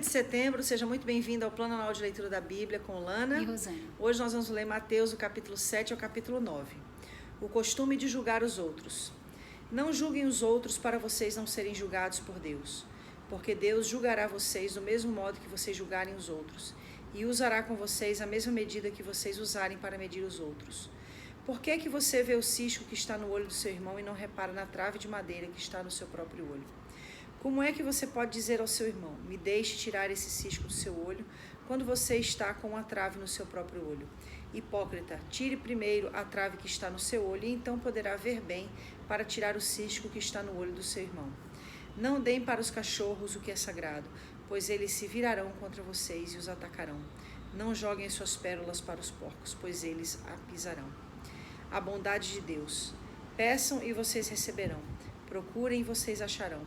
de setembro, seja muito bem-vindo ao Plano Anual de Leitura da Bíblia com Lana e Rosana. Hoje nós vamos ler Mateus, do capítulo 7 ao capítulo 9. O costume de julgar os outros. Não julguem os outros para vocês não serem julgados por Deus, porque Deus julgará vocês do mesmo modo que vocês julgarem os outros, e usará com vocês a mesma medida que vocês usarem para medir os outros. Por que você vê o cisco que está no olho do seu irmão e não repara na trave de madeira que está no seu próprio olho? Como é que você pode dizer ao seu irmão, me deixe tirar esse cisco do seu olho, quando você está com uma trave no seu próprio olho? Hipócrita, tire primeiro a trave que está no seu olho e então poderá ver bem para tirar o cisco que está no olho do seu irmão. Não deem para os cachorros o que é sagrado, pois eles se virarão contra vocês e os atacarão. Não joguem as suas pérolas para os porcos, pois eles a pisarão. A bondade de Deus. Peçam e vocês receberão. Procurem e vocês acharão.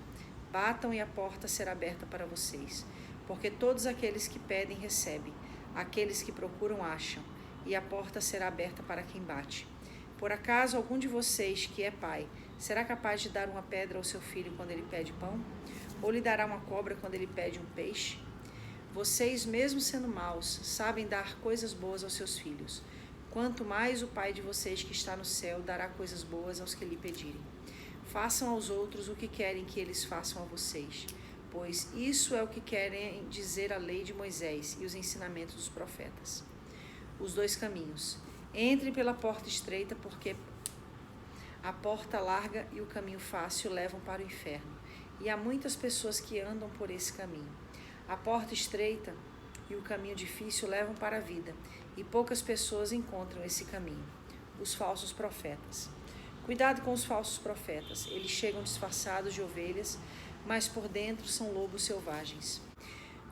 Batam e a porta será aberta para vocês. Porque todos aqueles que pedem, recebem. Aqueles que procuram, acham. E a porta será aberta para quem bate. Por acaso algum de vocês, que é pai, será capaz de dar uma pedra ao seu filho quando ele pede pão? Ou lhe dará uma cobra quando ele pede um peixe? Vocês, mesmo sendo maus, sabem dar coisas boas aos seus filhos. Quanto mais o Pai de vocês que está no céu dará coisas boas aos que lhe pedirem. Façam aos outros o que querem que eles façam a vocês, pois isso é o que querem dizer a lei de Moisés e os ensinamentos dos profetas. Os dois caminhos. Entrem pela porta estreita, porque a porta larga e o caminho fácil levam para o inferno, e há muitas pessoas que andam por esse caminho. A porta estreita e o caminho difícil levam para a vida, e poucas pessoas encontram esse caminho. Os falsos profetas. Cuidado com os falsos profetas. Eles chegam disfarçados de ovelhas, mas por dentro são lobos selvagens.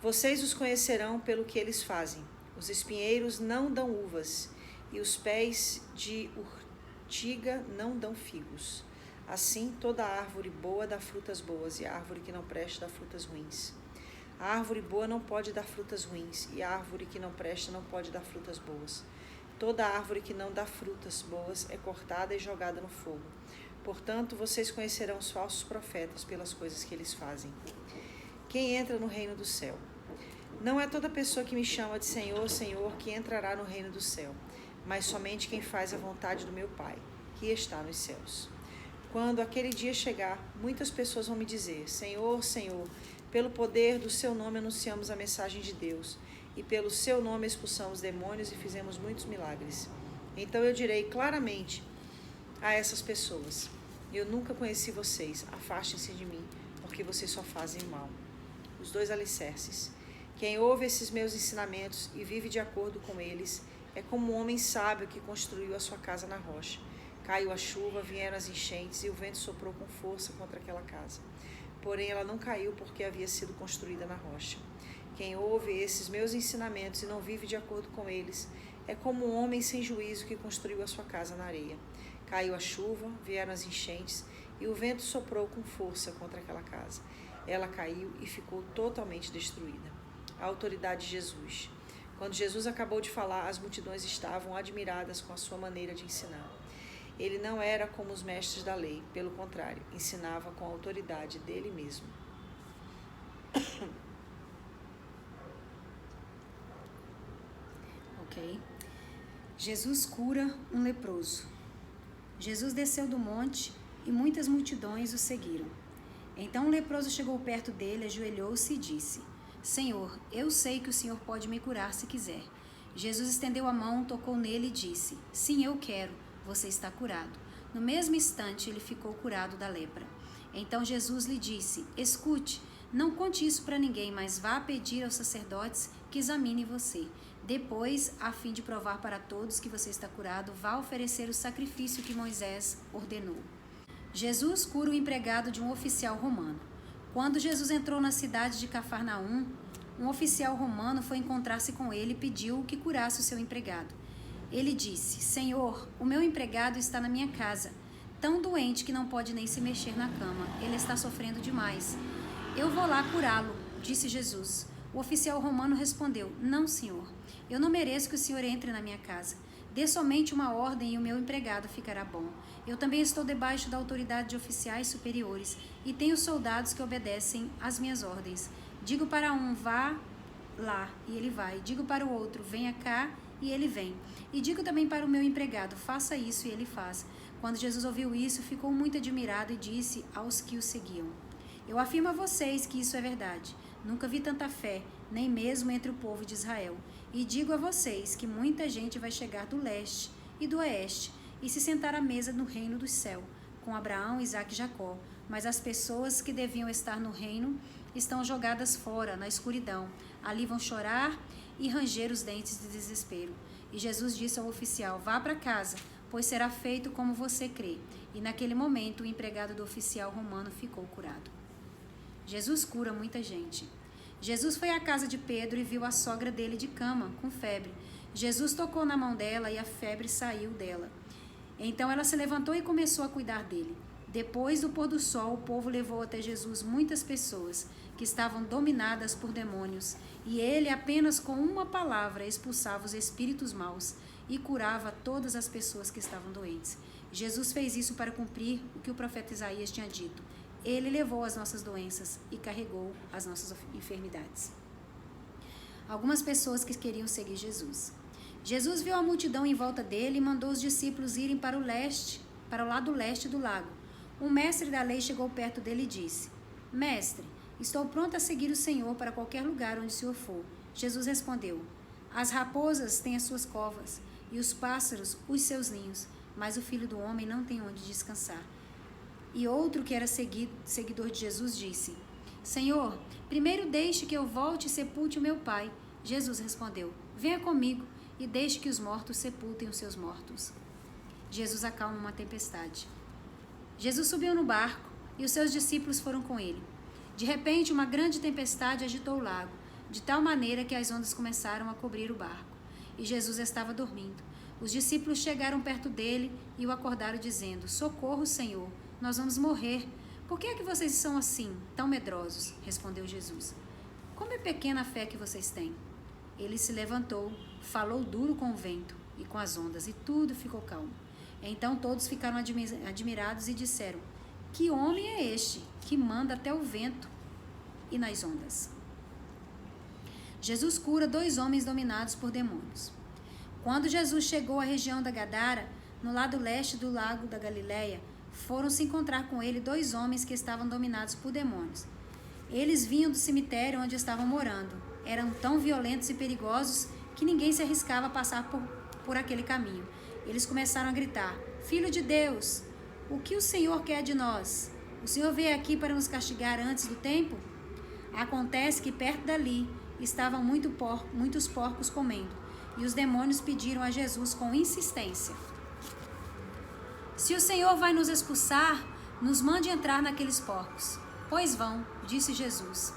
Vocês os conhecerão pelo que eles fazem. Os espinheiros não dão uvas, e os pés de urtiga não dão figos. Assim, toda árvore boa dá frutas boas, e a árvore que não presta dá frutas ruins. A árvore boa não pode dar frutas ruins, e a árvore que não presta não pode dar frutas boas. Toda árvore que não dá frutas boas é cortada e jogada no fogo. Portanto, vocês conhecerão os falsos profetas pelas coisas que eles fazem. Quem entra no reino do céu? Não é toda pessoa que me chama de Senhor, Senhor, que entrará no reino do céu, mas somente quem faz a vontade do meu Pai, que está nos céus. Quando aquele dia chegar, muitas pessoas vão me dizer, Senhor, Senhor, pelo poder do seu nome anunciamos a mensagem de Deus, e pelo seu nome expulsamos demônios e fizemos muitos milagres. Então eu direi claramente a essas pessoas, eu nunca conheci vocês, afastem-se de mim, porque vocês só fazem mal. Os dois alicerces. Quem ouve esses meus ensinamentos e vive de acordo com eles, é como um homem sábio que construiu a sua casa na rocha. Caiu a chuva, vieram as enchentes e o vento soprou com força contra aquela casa. Porém, ela não caiu porque havia sido construída na rocha. Quem ouve esses meus ensinamentos e não vive de acordo com eles, é como um homem sem juízo que construiu a sua casa na areia. Caiu a chuva, vieram as enchentes e o vento soprou com força contra aquela casa. Ela caiu e ficou totalmente destruída. A autoridade de Jesus. Quando Jesus acabou de falar, as multidões estavam admiradas com a sua maneira de ensinar. Ele não era como os mestres da lei, pelo contrário, ensinava com a autoridade dele mesmo. Ok. Jesus cura um leproso. Jesus desceu do monte e muitas multidões o seguiram. Então um leproso chegou perto dele, ajoelhou-se e disse, Senhor, eu sei que o Senhor pode me curar se quiser. Jesus estendeu a mão, tocou nele e disse, sim, eu quero, você está curado. No mesmo instante ele ficou curado da lepra. Então Jesus lhe disse, escute, não conte isso para ninguém, mas vá pedir aos sacerdotes que examinem você. Depois, a fim de provar para todos que você está curado, vá oferecer o sacrifício que Moisés ordenou. Jesus cura o empregado de um oficial romano. Quando Jesus entrou na cidade de Cafarnaum, um oficial romano foi encontrar-se com ele e pediu que curasse o seu empregado. Ele disse, Senhor, o meu empregado está na minha casa, tão doente que não pode nem se mexer na cama. Ele está sofrendo demais. Eu vou lá curá-lo, disse Jesus. O oficial romano respondeu, não, senhor, eu não mereço que o senhor entre na minha casa. Dê somente uma ordem e o meu empregado ficará bom. Eu também estou debaixo da autoridade de oficiais superiores e tenho soldados que obedecem às minhas ordens. Digo para um, vá lá, e ele vai. Digo para o outro, venha cá, e ele vem. E digo também para o meu empregado, faça isso, e ele faz. Quando Jesus ouviu isso, ficou muito admirado e disse aos que o seguiam: Eu afirmo a vocês que isso é verdade. Nunca vi tanta fé, nem mesmo entre o povo de Israel. E digo a vocês que muita gente vai chegar do leste e do oeste e se sentar à mesa no reino do céu, com Abraão, Isaque e Jacó. Mas as pessoas que deviam estar no reino estão jogadas fora, na escuridão. Ali vão chorar e ranger os dentes de desespero. E Jesus disse ao oficial: Vá para casa, pois será feito como você crê. E naquele momento o empregado do oficial romano ficou curado. Jesus cura muita gente. Jesus foi à casa de Pedro e viu a sogra dele de cama, com febre. Jesus tocou na mão dela e a febre saiu dela. Então ela se levantou e começou a cuidar dele. Depois do pôr do sol, o povo levou até Jesus muitas pessoas que estavam dominadas por demônios, e ele apenas com uma palavra expulsava os espíritos maus e curava todas as pessoas que estavam doentes. Jesus fez isso para cumprir o que o profeta Isaías tinha dito. Ele levou as nossas doenças e carregou as nossas enfermidades. Algumas pessoas que queriam seguir Jesus. Jesus viu a multidão em volta dele e mandou os discípulos irem para o leste, para o lado leste do lago. Um mestre da lei chegou perto dele e disse: Mestre, estou pronto a seguir o Senhor para qualquer lugar onde o Senhor for. Jesus respondeu: As raposas têm as suas covas e os pássaros os seus ninhos, mas o Filho do Homem não tem onde descansar. E outro que era seguidor de Jesus disse: Senhor, primeiro deixe que eu volte e sepulte o meu pai. Jesus respondeu: Venha comigo e deixe que os mortos sepultem os seus mortos. Jesus acalma uma tempestade. Jesus subiu no barco e os seus discípulos foram com ele. De repente, uma grande tempestade agitou o lago, de tal maneira que as ondas começaram a cobrir o barco. E Jesus estava dormindo. Os discípulos chegaram perto dele e o acordaram dizendo: Socorro, Senhor, nós vamos morrer. Por que é que vocês são assim, tão medrosos? Respondeu Jesus. Como é pequena a fé que vocês têm? Ele se levantou, falou duro com o vento e com as ondas, e tudo ficou calmo. Então todos ficaram admirados e disseram: Que homem é este que manda até o vento e nas ondas? Jesus cura 2 homens dominados por demônios. Quando Jesus chegou à região da Gadara, no lado leste do lago da Galileia, foram se encontrar com ele 2 homens que estavam dominados por demônios. Eles vinham do cemitério onde estavam morando. Eram tão violentos e perigosos que ninguém se arriscava a passar por aquele caminho. Eles começaram a gritar: Filho de Deus, o que o Senhor quer de nós? O Senhor veio aqui para nos castigar antes do tempo? Acontece que perto dali estavam muitos porcos comendo, e os demônios pediram a Jesus com insistência: Se o Senhor vai nos expulsar, nos mande entrar naqueles porcos. Pois vão, disse Jesus.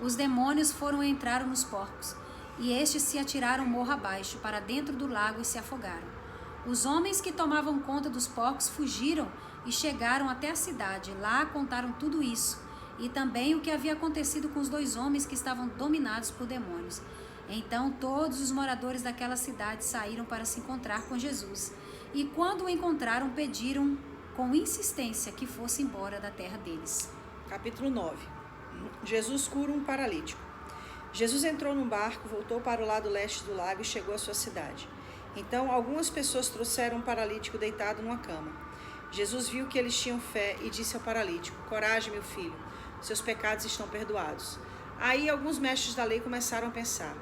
Os demônios foram e entraram nos porcos, e estes se atiraram morro abaixo para dentro do lago e se afogaram. Os homens que tomavam conta dos porcos fugiram e chegaram até a cidade. Lá contaram tudo isso, e também o que havia acontecido com os 2 homens que estavam dominados por demônios. Então todos os moradores daquela cidade saíram para se encontrar com Jesus. E quando o encontraram, pediram com insistência que fosse embora da terra deles. Capítulo 9. Jesus cura um paralítico. Jesus entrou num barco, voltou para o lado leste do lago e chegou à sua cidade. Então, algumas pessoas trouxeram um paralítico deitado numa cama. Jesus viu que eles tinham fé e disse ao paralítico: Coragem, meu filho, seus pecados estão perdoados. Aí, alguns mestres da lei começaram a pensar: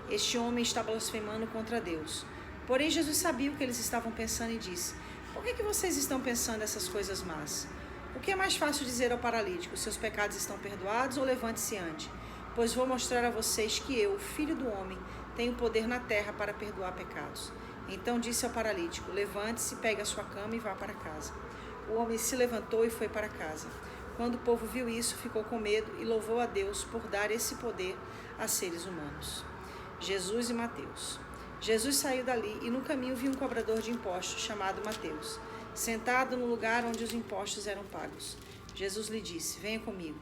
Este homem está blasfemando contra Deus. Porém, Jesus sabia o que eles estavam pensando e disse: Por que vocês estão pensando essas coisas más? O que é mais fácil dizer ao paralítico: Seus pecados estão perdoados, ou levante-se e ande? Pois vou mostrar a vocês que eu, Filho do Homem, tenho poder na terra para perdoar pecados. Então disse ao paralítico: Levante-se, pegue a sua cama e vá para casa. O homem se levantou e foi para casa. Quando o povo viu isso, ficou com medo e louvou a Deus por dar esse poder a seres humanos. Jesus e Mateus. Jesus saiu dali e no caminho viu um cobrador de impostos chamado Mateus, sentado no lugar onde os impostos eram pagos. Jesus lhe disse: Venha comigo.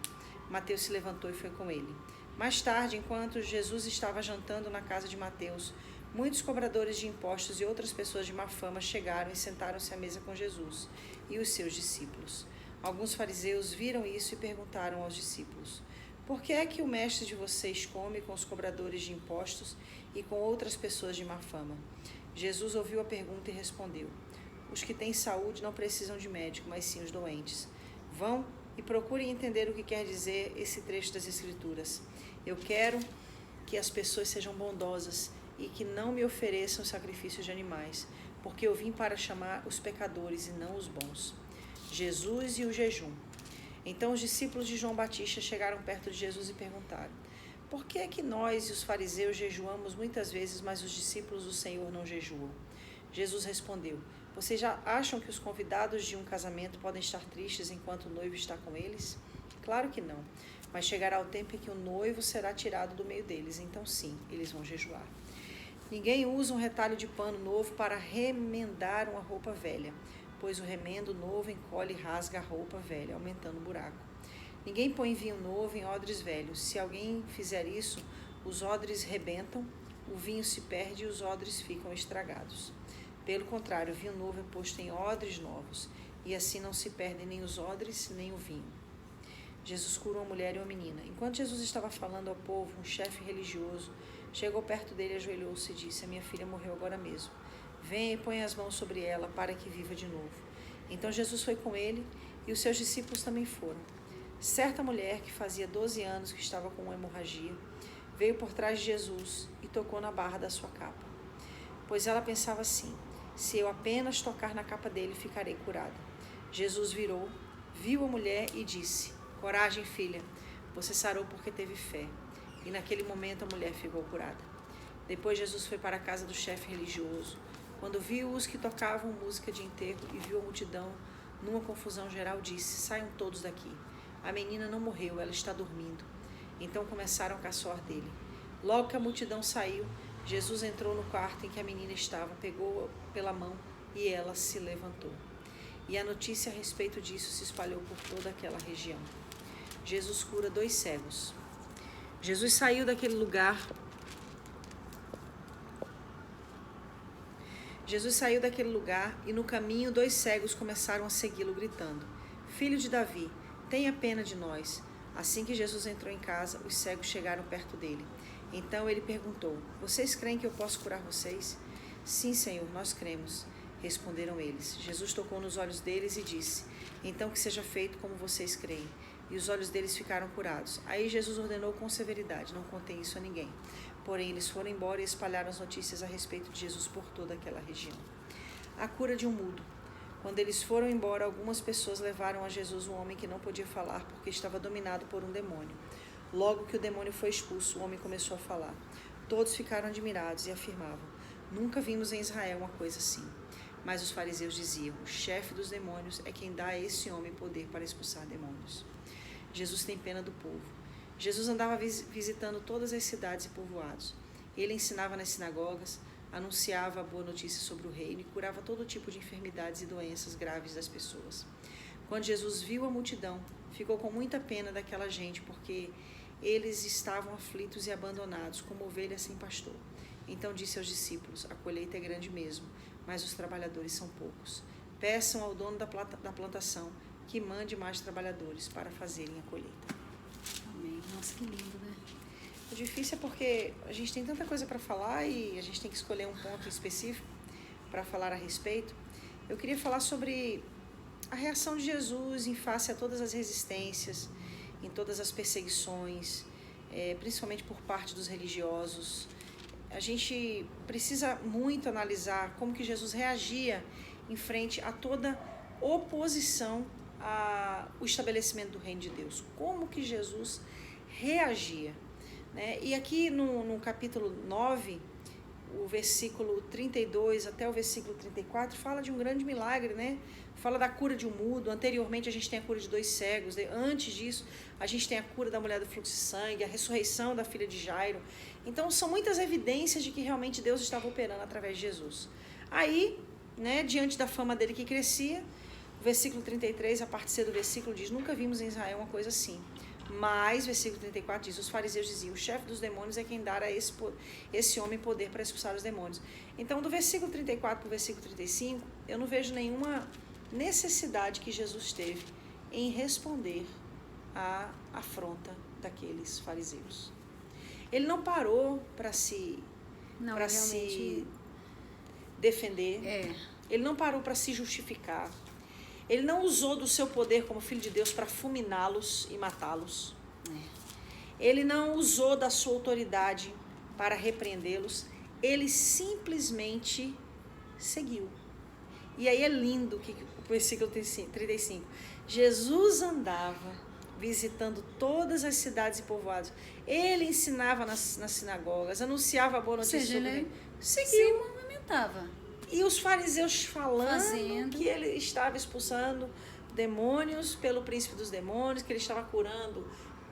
Mateus se levantou e foi com ele. Mais tarde, enquanto Jesus estava jantando na casa de Mateus, muitos cobradores de impostos e outras pessoas de má fama chegaram e sentaram-se à mesa com Jesus e os seus discípulos. Alguns fariseus viram isso e perguntaram aos discípulos: Por que é que o mestre de vocês come com os cobradores de impostos e com outras pessoas de má fama? Jesus ouviu a pergunta e respondeu: os que têm saúde não precisam de médico, mas sim os doentes. Vão e procurem entender o que quer dizer esse trecho das Escrituras. Eu quero que as pessoas sejam bondosas e que não me ofereçam sacrifícios de animais, porque eu vim para chamar os pecadores e não os bons. Jesus e o jejum. Então os discípulos de João Batista chegaram perto de Jesus e perguntaram: por que é que nós e os fariseus jejuamos muitas vezes, mas os discípulos do Senhor não jejuam? Jesus respondeu: vocês já acham que os convidados de um casamento podem estar tristes enquanto o noivo está com eles? Claro que não, mas chegará o tempo em que o noivo será tirado do meio deles, então sim, eles vão jejuar. Ninguém usa um retalho de pano novo para remendar uma roupa velha, pois o remendo novo encolhe e rasga a roupa velha, aumentando o buraco. Ninguém põe vinho novo em odres velhos. Se alguém fizer isso, os odres rebentam, o vinho se perde e os odres ficam estragados. Pelo contrário, o vinho novo é posto em odres novos, e assim não se perdem nem os odres, nem o vinho. Jesus cura uma mulher e uma menina. Enquanto Jesus estava falando ao povo, um chefe religioso chegou perto dele, ajoelhou-se e disse: a minha filha morreu agora mesmo. Venha e ponha as mãos sobre ela para que viva de novo. Então Jesus foi com ele e os seus discípulos também foram. Certa mulher que fazia 12 anos que estava com uma hemorragia veio por trás de Jesus e tocou na barra da sua capa. Pois ela pensava assim: se eu apenas tocar na capa dele, ficarei curada. Jesus virou, viu a mulher e disse: coragem, filha, você sarou porque teve fé. E naquele momento a mulher ficou curada. Depois Jesus foi para a casa do chefe religioso. Quando viu os que tocavam música de enterro e viu a multidão numa confusão geral, disse: saiam todos daqui. A menina não morreu, ela está dormindo. Então começaram a caçoar dele. Logo que a multidão saiu, Jesus entrou no quarto em que a menina estava, pegou-a pela mão e ela se levantou. E a notícia a respeito disso se espalhou por toda aquela região. Jesus cura 2 cegos. Jesus saiu daquele lugar. E no caminho 2 cegos começaram a segui-lo, gritando: Filho de Davi, tenha pena de nós. Assim que Jesus entrou em casa, os cegos chegaram perto dele. Então ele perguntou: vocês creem que eu posso curar vocês? Sim, Senhor, nós cremos, responderam eles. Jesus tocou nos olhos deles e disse: então que seja feito como vocês creem. E os olhos deles ficaram curados. Aí Jesus ordenou com severidade: não contem isso a ninguém. Porém, eles foram embora e espalharam as notícias a respeito de Jesus por toda aquela região. A cura de um mudo. Quando eles foram embora, algumas pessoas levaram a Jesus um homem que não podia falar porque estava dominado por um demônio. Logo que o demônio foi expulso, o homem começou a falar. Todos ficaram admirados e afirmavam: nunca vimos em Israel uma coisa assim. Mas os fariseus diziam: o chefe dos demônios é quem dá a esse homem poder para expulsar demônios. Jesus tem pena do povo. Jesus andava visitando todas as cidades e povoados. Ele ensinava nas sinagogas, anunciava a boa notícia sobre o reino e curava todo tipo de enfermidades e doenças graves das pessoas. Quando Jesus viu a multidão, ficou com muita pena daquela gente, porque eles estavam aflitos e abandonados, como ovelhas sem pastor. Então disse aos discípulos: a colheita é grande mesmo, mas os trabalhadores são poucos. Peçam ao dono da plantação que mande mais trabalhadores para fazerem a colheita. Amém. Nossa, que lindo, né? O difícil é porque a gente tem tanta coisa para falar e a gente tem que escolher um ponto específico para falar a respeito. Eu queria falar sobre a reação de Jesus em face a todas as resistências, em todas as perseguições, principalmente por parte dos religiosos. A gente precisa muito analisar como que Jesus reagia em frente a toda oposição ao estabelecimento do reino de Deus. Como que Jesus reagia, né? E aqui no capítulo 9, o versículo 32 até o versículo 34, fala de um grande milagre, né? Fala da cura de um mudo. Anteriormente a gente tem a cura de 2 cegos. Antes disso, a gente tem a cura da mulher do fluxo de sangue, a ressurreição da filha de Jairo. Então, são muitas evidências de que realmente Deus estava operando através de Jesus. Aí, né, diante da fama dele que crescia, o versículo 33, a parte C do versículo diz: nunca vimos em Israel uma coisa assim. Mas, versículo 34 diz: os fariseus diziam: o chefe dos demônios é quem dará a esse homem poder para expulsar os demônios. Então, do versículo 34 para o versículo 35, eu não vejo nenhuma necessidade que Jesus teve em responder à afronta daqueles fariseus. Ele não parou para se defender. Ele não parou para se justificar. Ele não usou do seu poder como filho de Deus para fulminá-los e matá-los. Ele não usou da sua autoridade para repreendê-los. Ele simplesmente seguiu. E aí é lindo que o versículo 35. Jesus andava visitando todas as cidades e povoados. Ele ensinava nas sinagogas, anunciava a boa notícia sobre ele. Se movimentava. E os fariseus falando que ele estava expulsando demônios pelo príncipe dos demônios, que ele estava curando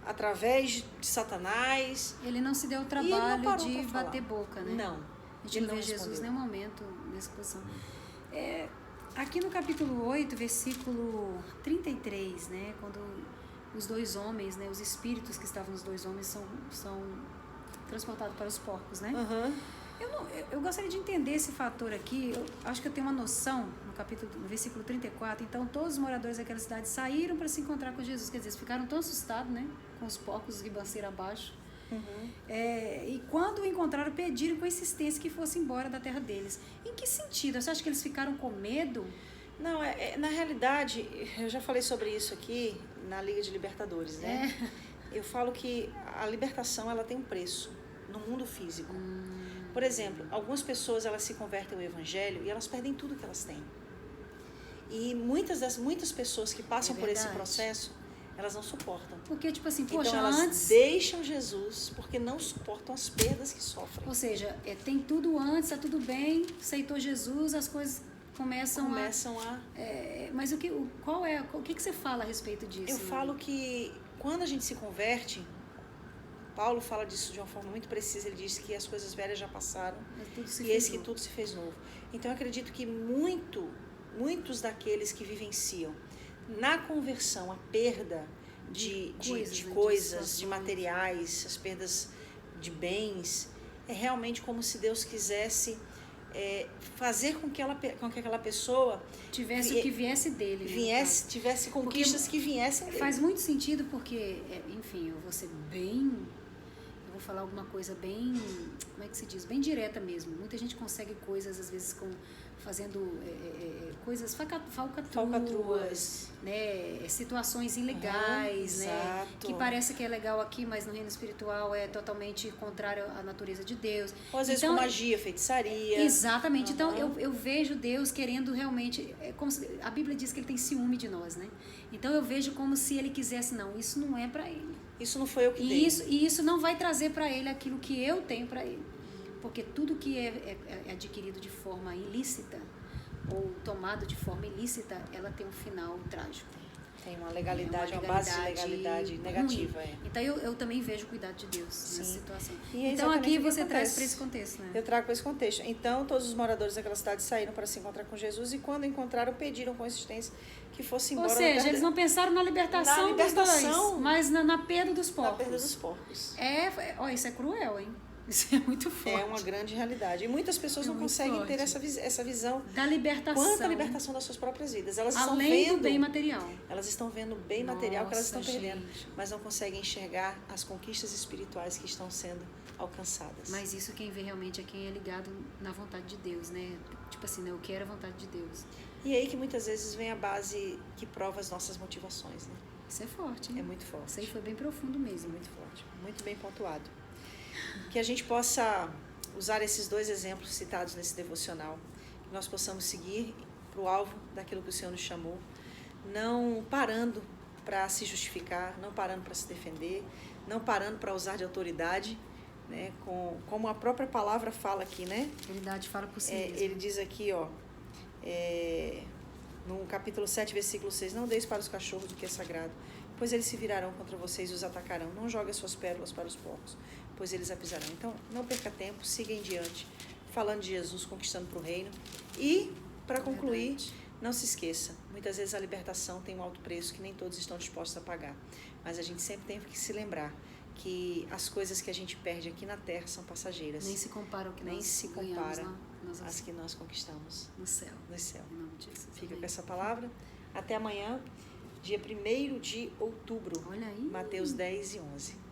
através de Satanás. Ele não se deu o trabalho de bater boca, né? Não. A gente não vê Jesus em nenhum momento nessa posição. Aqui no capítulo 8, versículo 33, né? Quando os dois homens, né? Os espíritos que estavam nos dois homens são transportados para os porcos, né? Eu gostaria de entender esse fator aqui. Eu acho que eu tenho uma noção no versículo 34. Então, todos os moradores daquela cidade saíram para se encontrar com Jesus. Quer dizer, eles ficaram tão assustados, né? Com os porcos, os ribanceiros abaixo. E quando o encontraram, pediram com insistência que fosse embora da terra deles. Em que sentido? Você acha que eles ficaram com medo? Não, na realidade, eu já falei sobre isso aqui na Liga de Libertadores, né? Eu falo que a libertação, ela tem um preço no mundo físico. Por exemplo, algumas pessoas, elas se convertem ao evangelho e elas perdem tudo que elas têm. E muitas pessoas que passam por esse processo, elas não suportam. Porque, tipo assim, poxa, então, elas deixam Jesus porque não suportam as perdas que sofrem. Ou seja, tem tudo antes, tá tudo bem, aceitou Jesus, as coisas começam a... Mas o que você fala a respeito disso? Eu falo que quando a gente se converte, Paulo fala disso de uma forma muito precisa. Ele diz que as coisas velhas já passaram e eis que tudo se fez novo. Então, eu acredito que muitos daqueles que vivenciam na conversão a perda de coisas, de materiais, as perdas de bens, é realmente como se Deus quisesse fazer com que aquela pessoa tivesse o que viesse dele, tivesse conquistas que viessem dele. Faz muito sentido porque, enfim, eu vou ser vou falar alguma coisa bem, como é que se diz, bem direta mesmo. Muita gente consegue coisas, às vezes, fazendo coisas falcatruas, né? Situações ilegais, né? Que parece que é legal aqui, mas no reino espiritual é totalmente contrário à natureza de Deus. Ou às vezes com magia, feitiçaria. Exatamente. Então eu vejo Deus querendo realmente, como a Bíblia diz que ele tem ciúme de nós, né? Então eu vejo como se ele quisesse, não, isso não é para ele. Isso não foi eu que dei. E isso não vai trazer para ele aquilo que eu tenho para ele. Porque tudo que é adquirido de forma ilícita ou tomado de forma ilícita, ela tem um final trágico. Tem uma legalidade, uma base de legalidade negativa. Então eu também vejo o cuidado de Deus nessa situação. Então aqui você traz para esse contexto, né? Eu trago para esse contexto. Então todos os moradores daquela cidade saíram para se encontrar com Jesus e quando encontraram, pediram com insistência que fosse embora. Ou seja, eles não pensaram na libertação dos dois, mas na perda dos porcos. Na perda dos porcos. Isso é cruel, hein? Isso é muito forte. É uma grande realidade. E muitas pessoas não conseguem ter essa visão da libertação. Quanto à libertação das suas próprias vidas. Elas estão além vendo do bem material. Elas estão vendo o bem material que elas estão perdendo, mas não conseguem enxergar as conquistas espirituais que estão sendo alcançadas. Mas isso quem vê realmente é quem é ligado na vontade de Deus, né? Tipo assim, né? Eu quero a vontade de Deus. E aí que muitas vezes vem a base que prova as nossas motivações, né? Isso é forte, hein? É muito forte. Isso aí foi bem profundo mesmo. Muito forte. Muito bem pontuado. Que a gente possa usar esses dois exemplos citados nesse devocional, que nós possamos seguir para o alvo daquilo que o Senhor nos chamou, não parando para se justificar, não parando para se defender, não parando para usar de autoridade, né? Como a própria palavra fala aqui, né? Autoridade fala por si mesmo. Ele diz aqui, no capítulo 7, versículo 6, não deis para os cachorros o que é sagrado, pois eles se virarão contra vocês e os atacarão. Não jogue as suas pérolas para os porcos, pois eles a pisarão. Então, não perca tempo, siga em diante, falando de Jesus, conquistando para o reino. E, para concluir, não se esqueça, muitas vezes a libertação tem um alto preço que nem todos estão dispostos a pagar. Mas a gente sempre tem que se lembrar que as coisas que a gente perde aqui na terra são passageiras. Nem se compara ao que nós ganhamos às que nós conquistamos no céu. No céu. Em nome de Jesus. Fica com essa palavra. Até amanhã. dia 1º de outubro. Olha aí. Mateus 10 e 11.